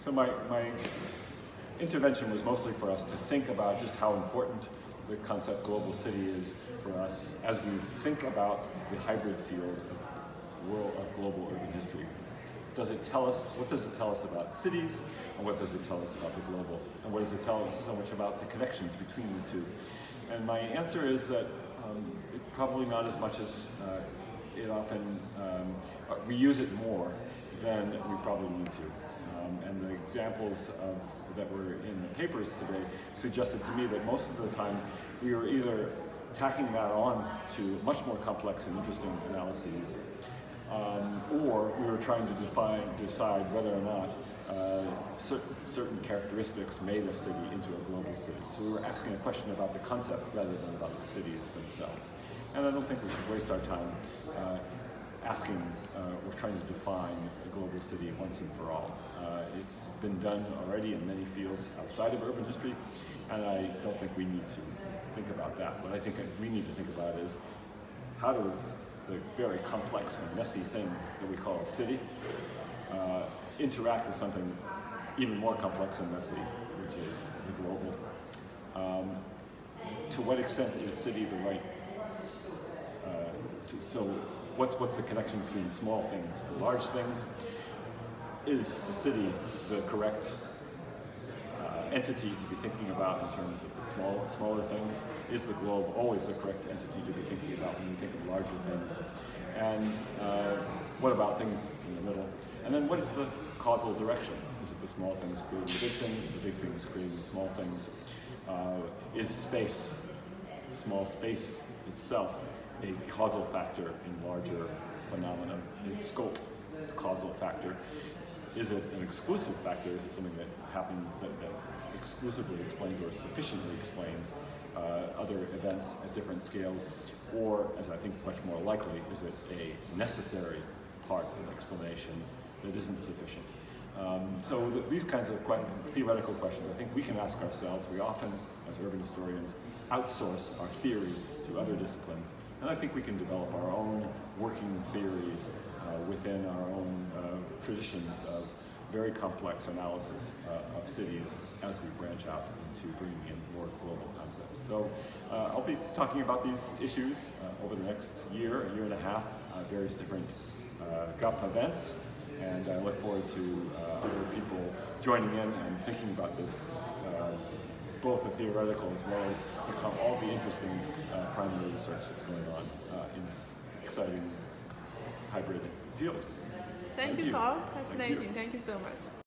So my intervention was mostly for us to think about just how important the concept global city is for us as we think about the hybrid field of global urban history. Does it tell us, what does it tell us about cities, and what does it tell us about the global? And what does it tell us so much about the connections between the two? And my answer is that it's probably not as much as it often, we use it more than we probably need to. And the examples that were in the papers today suggested to me that most of the time we were either tacking that on to much more complex and interesting analyses, or we were trying to decide whether or not certain characteristics made a city into a global city. So we were asking a question about the concept rather than about the cities themselves. And I don't think we should waste our time asking or trying to define a global city once and for all. It's been done already in many fields outside of urban history, and I don't think we need to think about that. What I think we need to think about is how does the very complex and messy thing that we call a city interact with something even more complex and messy, which is the global. To what extent is city the right, so what's the connection between small things and large things? Is the city the correct entity to be thinking about in terms of the smaller things? Is the globe always the correct entity to be thinking about when we think of larger things? And what about things in the middle? And then what is the causal direction? Is it the small things creating the big things creating the small things? Is space, small space itself, a causal factor in larger phenomena? Is scope a causal factor? Is it an exclusive factor? Is it something that happens that exclusively explains or sufficiently explains other events at different scales? Or, as I think much more likely, is it a necessary part of explanations that isn't sufficient? So these kinds of theoretical questions I think we can ask ourselves. We often, as urban historians, outsource our theory to other disciplines, and I think we can develop our own working theories within our own traditions of very complex analysis of cities as we branch out into bringing in more global concepts. So I'll be talking about these issues over the next year and a half, various different GUP events, and I look forward to other people joining in and thinking about this, both the theoretical as well as all the interesting primary research that's going on in this exciting hybrid field. Thank you, Paul. Fascinating. Thank you so much.